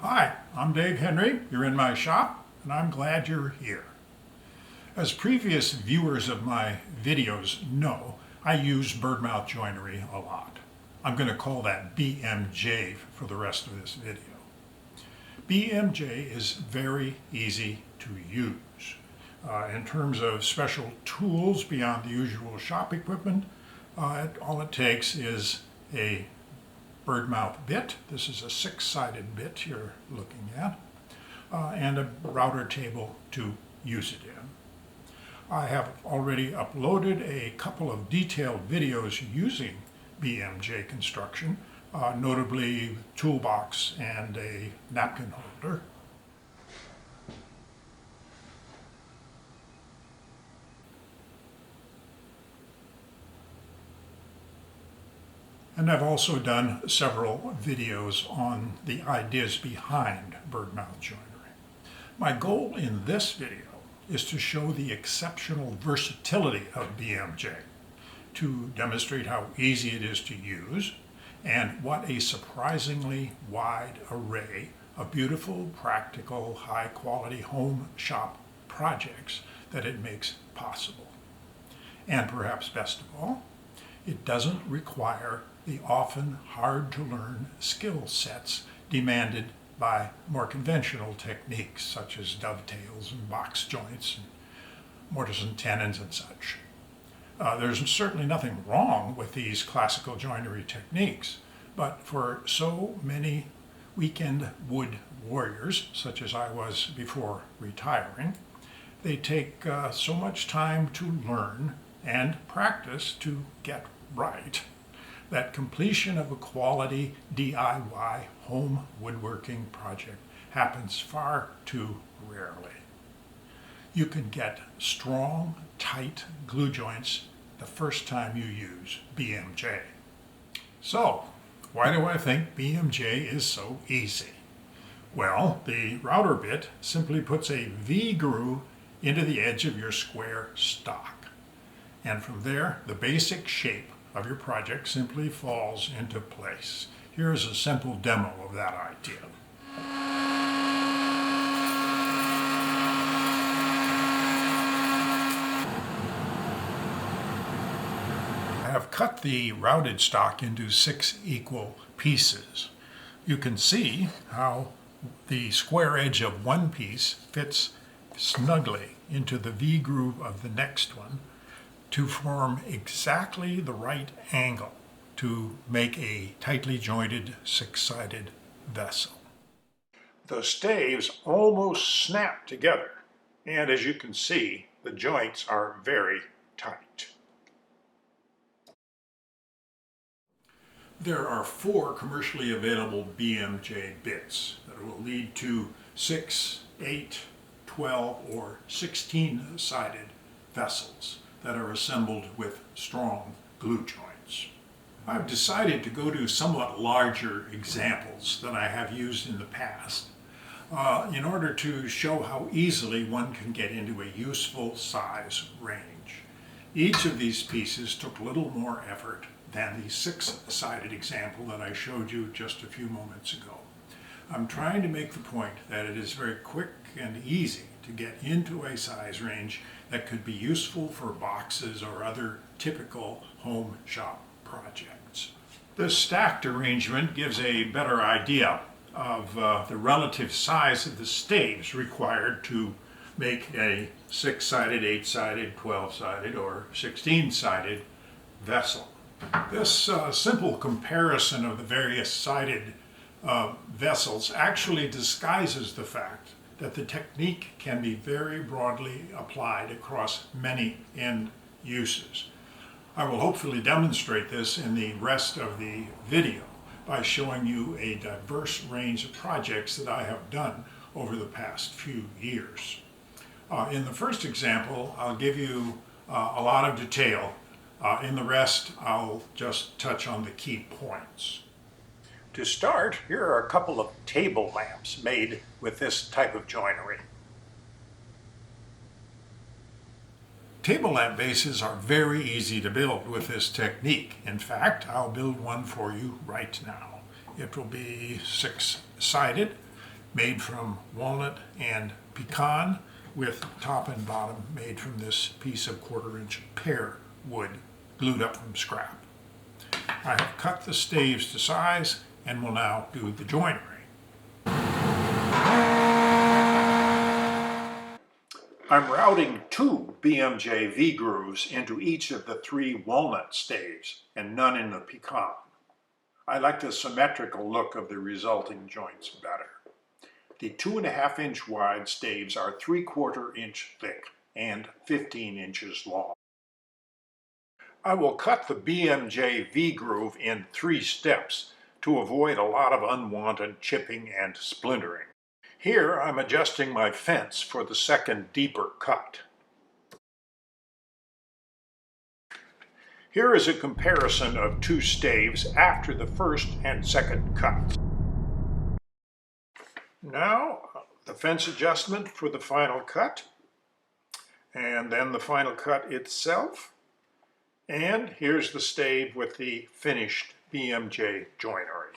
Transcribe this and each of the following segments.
Hi, I'm Dave Henry. You're in my shop, and I'm glad you're here. As previous viewers of my videos know, I use birdmouth joinery a lot. I'm going to call that BMJ for the rest of this video. BMJ is very easy to use. In terms of special tools beyond the usual shop equipment, all it takes is a birdmouth bit. This is a 6-sided bit you're looking at, and a router table to use it in. I have already uploaded a couple of detailed videos using BMJ construction, notably toolbox and a napkin holder. And I've also done several videos on the ideas behind birdmouth joinery. My goal in this video is to show the exceptional versatility of BMJ, to demonstrate how easy it is to use, and what a surprisingly wide array of beautiful, practical, high-quality home shop projects that it makes possible. And perhaps best of all, it doesn't require the often hard-to-learn skill sets demanded by more conventional techniques such as dovetails and box joints and mortise and tenons and such. There's certainly nothing wrong with these classical joinery techniques, but for so many weekend wood warriors, such as I was before retiring, they take so much time to learn and practice to get right that completion of a quality DIY home woodworking project happens far too rarely. You can get strong, tight glue joints the first time you use BMJ. So, why do I think BMJ is so easy? Well, the router bit simply puts a V groove into the edge of your square stock. And from there, the basic shape of your project simply falls into place. Here's a simple demo of that idea. I have cut the routed stock into 6 equal pieces. You can see how the square edge of one piece fits snugly into the V groove of the next one to form exactly the right angle to make a tightly jointed 6-sided vessel. The staves almost snap together, and as you can see, the joints are very tight. There are 4 commercially available BMJ bits that will lead to 6, 8, 12, or 16-sided vessels that are assembled with strong glue joints. I've decided to go to somewhat larger examples than I have used in the past in order to show how easily one can get into a useful size range. Each of these pieces took a little more effort than the 6-sided example that I showed you just a few moments ago. I'm trying to make the point that it is very quick and easy to get into a size range that could be useful for boxes or other typical home shop projects. This stacked arrangement gives a better idea of the relative size of the staves required to make a 6-sided, 8-sided, 12-sided, or 16-sided vessel. This simple comparison of the various sided vessels actually disguises the fact that the technique can be very broadly applied across many end uses. I will hopefully demonstrate this in the rest of the video by showing you a diverse range of projects that I have done over the past few years. In the first example, I'll give you a lot of detail. In the rest, I'll just touch on the key points. To start, here are a couple of table lamps made with this type of joinery. Table lamp bases are very easy to build with this technique. In fact, I'll build one for you right now. It will be 6-sided made from walnut and pecan, with top and bottom made from this piece of 1/4-inch pear wood glued up from scrap. I have cut the staves to size and will now do the joinery. I'm routing 2 BMJ V-grooves into each of the 3 walnut staves and none in the pecan. I like the symmetrical look of the resulting joints better. The 2.5-inch wide staves are 3/4 inch thick and 15 inches long. I will cut the BMJ V-groove in 3 steps to avoid a lot of unwanted chipping and splintering. Here I'm adjusting my fence for the second deeper cut. Here is a comparison of 2 staves after the first and second cuts. Now the fence adjustment for the final cut, and then the final cut itself, and here's the stave with the finished BMJ joinery.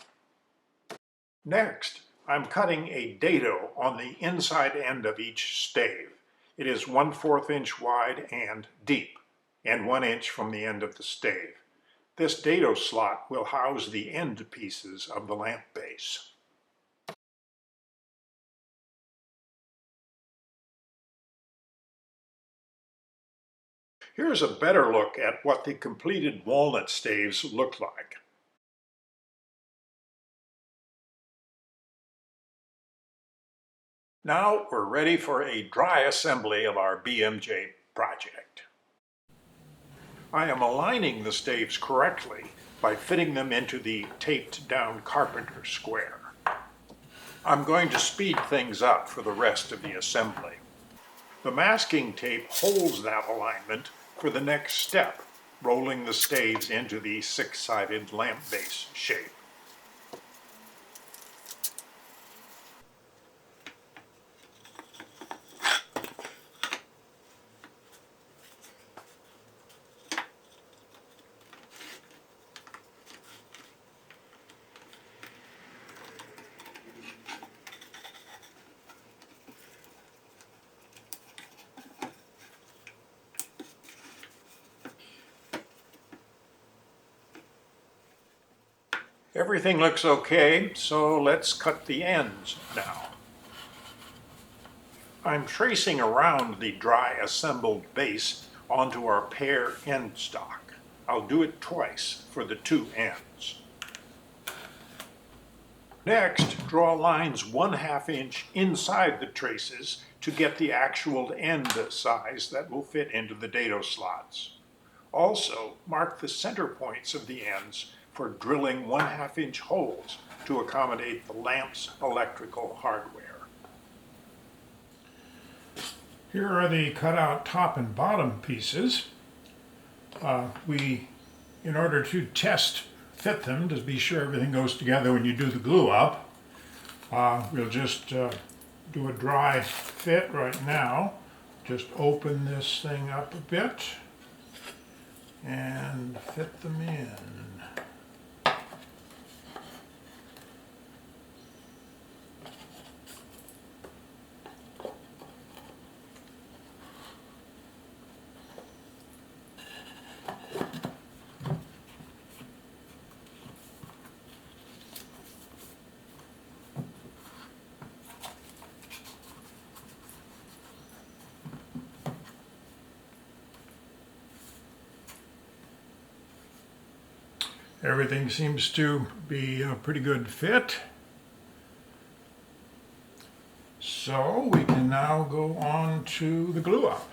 Next, I'm cutting a dado on the inside end of each stave. It is 1/4 inch wide and deep, and 1 inch from the end of the stave. This dado slot will house the end pieces of the lamp base. Here's a better look at what the completed walnut staves look like. Now we're ready for a dry assembly of our BMJ project. I am aligning the staves correctly by fitting them into the taped down carpenter square. I'm going to speed things up for the rest of the assembly. The masking tape holds that alignment for the next step, rolling the staves into the 6-sided lamp base shape. Everything looks okay, so let's cut the ends now. I'm tracing around the dry assembled base onto our pear end stock. I'll do it twice for the 2 ends. Next, draw lines 1/2 inch inside the traces to get the actual end size that will fit into the dado slots. Also, mark the center points of the ends for drilling 1/2 inch holes to accommodate the lamp's electrical hardware. Here are the cutout top and bottom pieces. In order to fit them to be sure everything goes together when you do the glue up, we'll just do a dry fit right now. Just open this thing up a bit and fit them in. Everything seems to be a pretty good fit. So we can now go on to the glue up.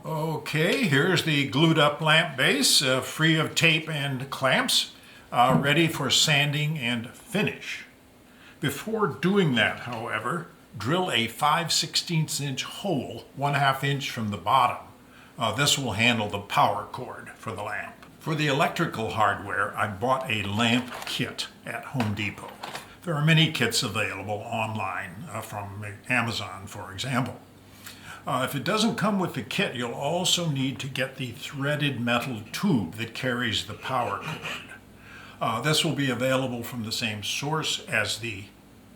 Okay, here's the glued up lamp base, free of tape and clamps, ready for sanding and finish. Before doing that, however, drill a 5/16 inch hole 1/2 inch from the bottom. This will handle the power cord for the lamp. For the electrical hardware, I bought a lamp kit at Home Depot. There are many kits available online from Amazon, for example. If it doesn't come with the kit, you'll also need to get the threaded metal tube that carries the power cord. This will be available from the same source as the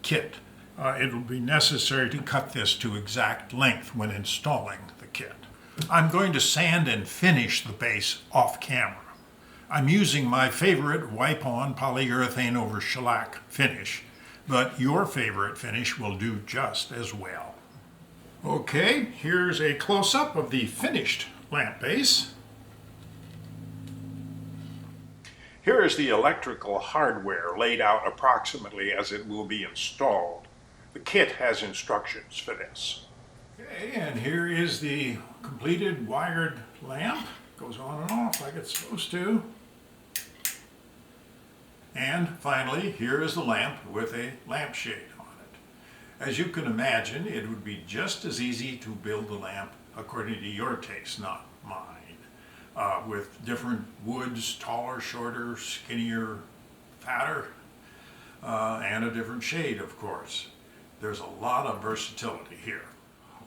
kit. It will be necessary to cut this to exact length when installing the kit. I'm going to sand and finish the base off camera. I'm using my favorite wipe-on polyurethane over shellac finish, but your favorite finish will do just as well. Okay, here's a close-up of the finished lamp base. Here is the electrical hardware laid out approximately as it will be installed. The kit has instructions for this. Okay, and here is the completed wired lamp. Goes on and off like it's supposed to. And finally, here is the lamp with a lampshade on it. As you can imagine, it would be just as easy to build a lamp according to your taste, not mine, with different woods, taller, shorter, skinnier, fatter, and a different shade, of course. There's a lot of versatility here.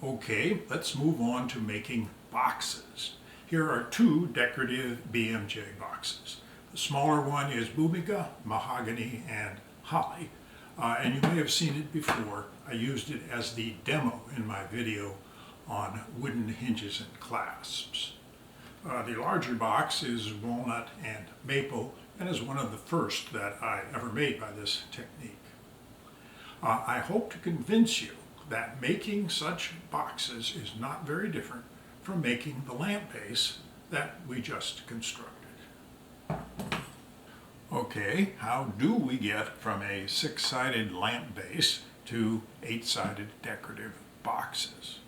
Okay, let's move on to making boxes. Here are two decorative BMJ boxes. The smaller one is Bumiga, mahogany, and holly. And you may have seen it before. I used it as the demo in my video on wooden hinges and clasps. The larger box is walnut and maple and is one of the first that I ever made by this technique. I hope to convince you that making such boxes is not very different from making the lamp base that we just constructed. Okay, how do we get from a 6-sided lamp base to 8-sided decorative boxes?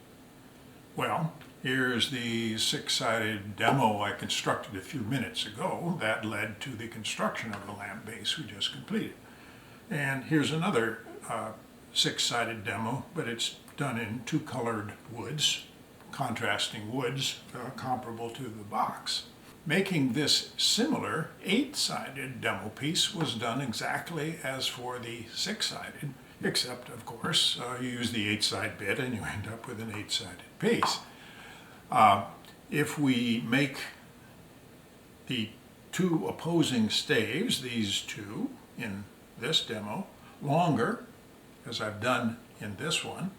Well, here's the 6-sided demo I constructed a few minutes ago that led to the construction of the lamp base we just completed. And here's another 6-sided demo, but it's done in 2-colored woods, contrasting woods comparable to the box. Making this similar 8-sided demo piece was done exactly as for the 6-sided, except of course you use the 8-side bit and you end up with an 8-sided piece. If we make the two opposing staves, these two in this demo, longer, as I've done in this one,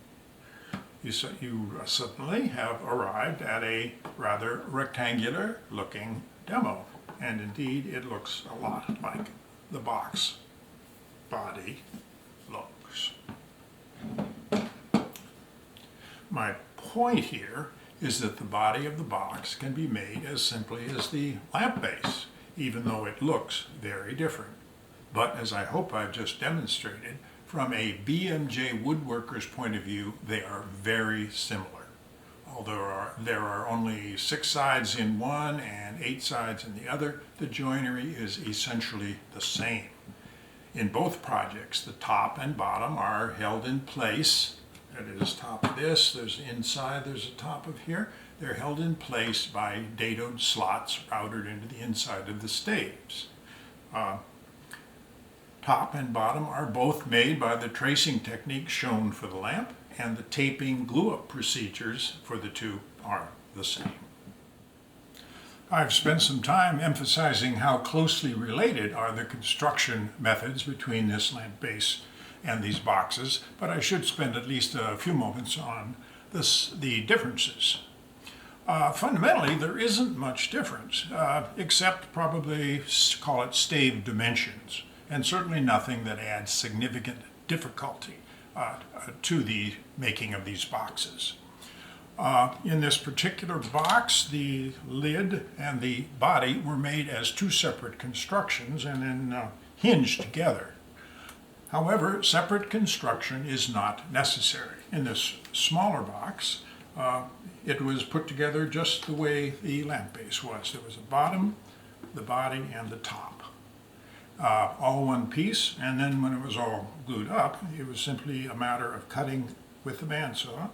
you suddenly have arrived at a rather rectangular looking demo. And indeed, it looks a lot like the box body looks. My point here is that the body of the box can be made as simply as the lamp base, even though it looks very different. But as I hope I've just demonstrated, from a BMJ woodworker's point of view, they are very similar. Although there are only 6 sides in one and 8 sides in the other, the joinery is essentially the same. In both projects, the top and bottom are held in place. That is, top of this, there's inside, there's a top of here. They're held in place by dadoed slots routed into the inside of the staves. Top and bottom are both made by the tracing technique shown for the lamp, and the taping glue-up procedures for the two are the same. I've spent some time emphasizing how closely related are the construction methods between this lamp base and these boxes, but I should spend at least a few moments on the differences. Fundamentally, there isn't much difference, except probably call it stave dimensions, and certainly nothing that adds significant difficulty to the making of these boxes. In this particular box, the lid and the body were made as two separate constructions and then hinged together. However, separate construction is not necessary. In this smaller box, It was put together just the way the lamp base was. There was a bottom, the body, and the top. All one piece, and then when it was all glued up, it was simply a matter of cutting with the bandsaw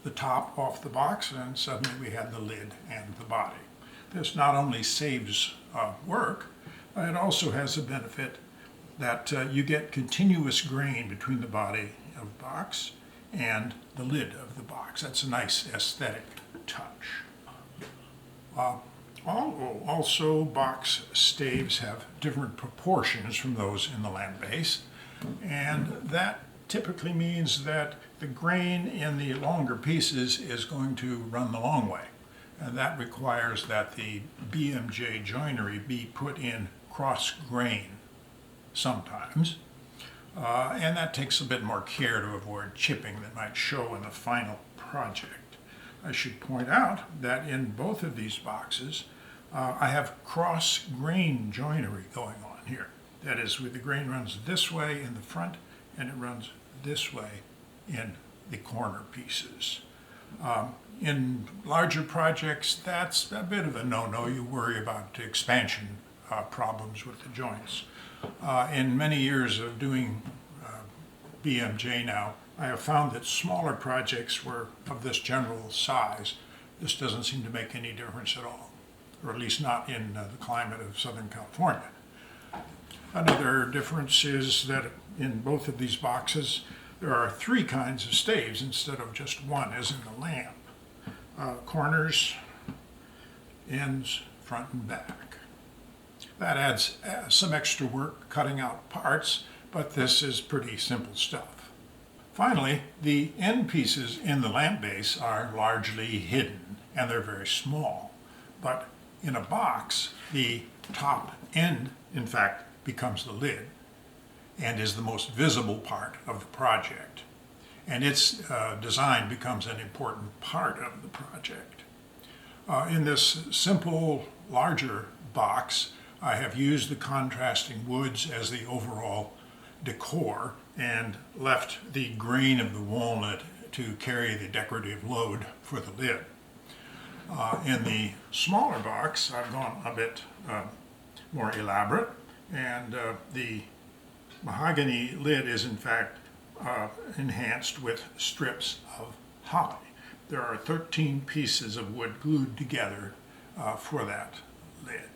the top off the box, and suddenly we had the lid and the body. This not only saves work, it also has the benefit that you get continuous grain between the body of the box and the lid of the box. That's a nice aesthetic touch. Also, box staves have different proportions from those in the lamp base, and that typically means that the grain in the longer pieces is going to run the long way, and that requires that the BMJ joinery be put in cross grain sometimes, and that takes a bit more care to avoid chipping that might show in the final project. I should point out that in both of these boxes I have cross grain joinery going on here. That is, where the grain runs this way in the front and it runs this way in the corner pieces. In larger projects, that's a bit of a no-no. You worry about expansion problems with the joints. In many years of doing BMJ now, I have found that smaller projects were of this general size. This doesn't seem to make any difference at all, or at least not in the climate of Southern California. Another difference is that in both of these boxes, there are 3 kinds of staves instead of just one, as in the lamp. Corners, ends, front and back. That adds some extra work cutting out parts, but this is pretty simple stuff. Finally, the end pieces in the lamp base are largely hidden, and they're very small. But in a box, the top end, in fact, becomes the lid and is the most visible part of the project. And its design becomes an important part of the project. In this simple, larger box, I have used the contrasting woods as the overall decor and left the grain of the walnut to carry the decorative load for the lid. In the smaller box, I've gone a bit more elaborate, and the mahogany lid is in fact enhanced with strips of holly. There are 13 pieces of wood glued together for that lid.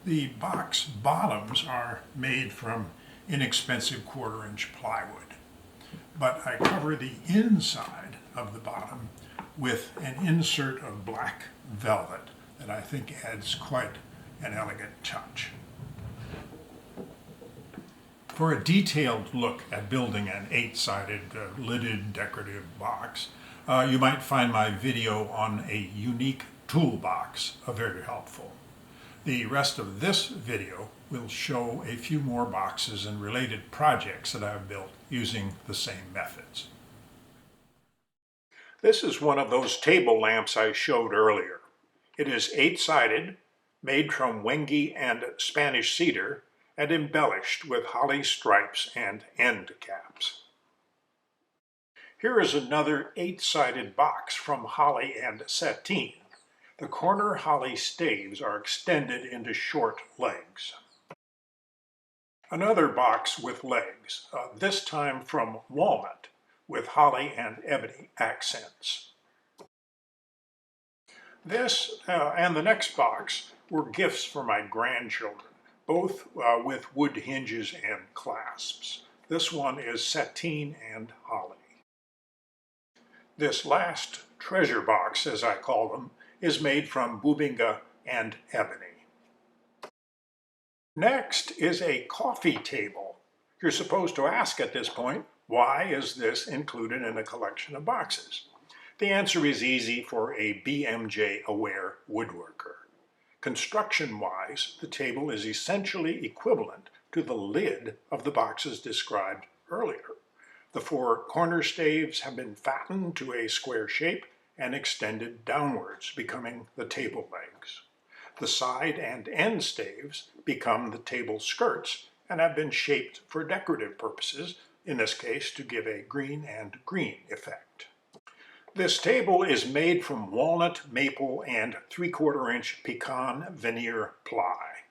The box bottoms are made from inexpensive 1/4-inch plywood, but I cover the inside of the bottom with an insert of black velvet that I think adds quite an elegant touch. For a detailed look at building an 8-sided lidded decorative box, you might find my video on a unique toolbox very helpful. The rest of this video will show a few more boxes and related projects that I've built using the same methods. This is one of those table lamps I showed earlier. It is 8-sided, made from Wenge and Spanish cedar, and embellished with holly stripes and end caps. Here is another 8-sided box from holly and sateen. The corner holly staves are extended into short legs. Another box with legs, this time from walnut, with holly and ebony accents. This and the next box were gifts for my grandchildren, both with wood hinges and clasps. This one is sateen and holly. This last treasure box, as I call them, is made from bubinga and ebony. Next is a coffee table. You're supposed to ask at this point, why is this included in a collection of boxes? The answer is easy for a BMJ-aware woodworker. Construction-wise, the table is essentially equivalent to the lid of the boxes described earlier. The 4 corner staves have been fattened to a square shape and extended downwards, becoming the table legs. The side and end staves become the table skirts and have been shaped for decorative purposes, in this case to give a green and green effect. This table is made from walnut, maple, and 3/4 inch pecan veneer ply.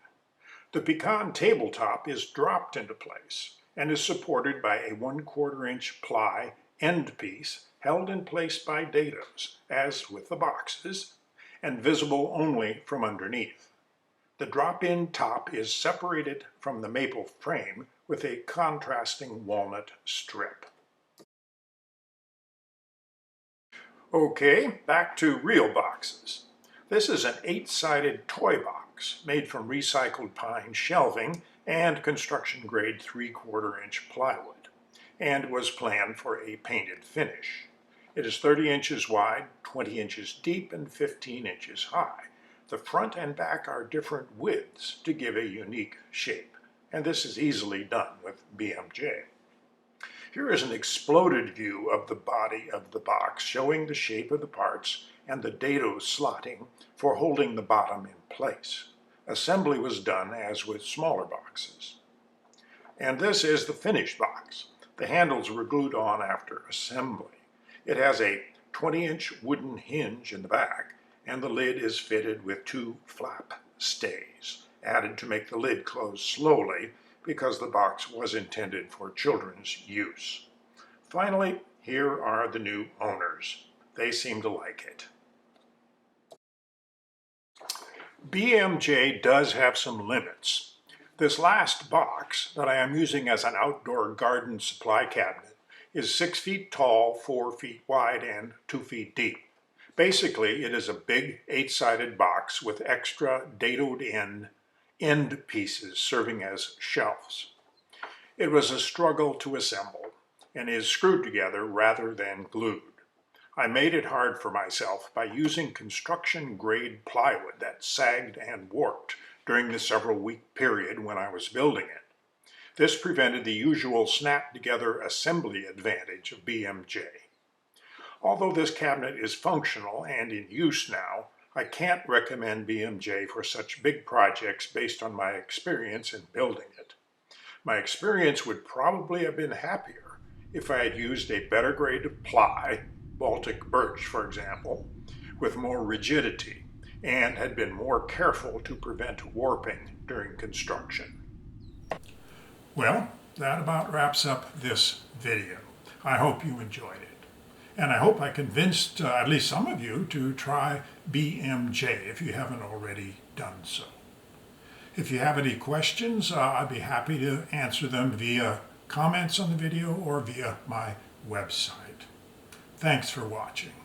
The pecan tabletop is dropped into place and is supported by a 1/4 inch ply end piece held in place by dados, as with the boxes, and visible only from underneath. The drop-in top is separated from the maple frame with a contrasting walnut strip. Okay, back to real boxes. This is an 8-sided toy box made from recycled pine shelving and construction-grade 3/4 inch plywood, and was planned for a painted finish. It is 30 inches wide, 20 inches deep, and 15 inches high. The front and back are different widths to give a unique shape, and this is easily done with BMJ. Here is an exploded view of the body of the box, showing the shape of the parts and the dado slotting for holding the bottom in place. Assembly was done as with smaller boxes. And this is the finished box. The handles were glued on after assembly. It has a 20-inch wooden hinge in the back, and the lid is fitted with 2 flap stays, added to make the lid close slowly because the box was intended for children's use. Finally, here are the new owners. They seem to like it. BMJ does have some limits. This last box that I am using as an outdoor garden supply cabinet is 6 feet tall, 4 feet wide, and 2 feet deep. Basically, it is a big 8-sided box with extra dadoed in end pieces serving as shelves. It was a struggle to assemble and is screwed together rather than glued. I made it hard for myself by using construction-grade plywood that sagged and warped during the several-week period when I was building it. This prevented the usual snap-together assembly advantage of BMJ. Although this cabinet is functional and in use now, I can't recommend BMJ for such big projects based on my experience in building it. My experience would probably have been happier if I had used a better grade of ply, Baltic birch for example, with more rigidity, and had been more careful to prevent warping during construction. Well, that about wraps up this video. I hope you enjoyed it. And I hope I convinced at least some of you to try BMJ if you haven't already done so. If you have any questions, I'd be happy to answer them via comments on the video or via my website. Thanks for watching.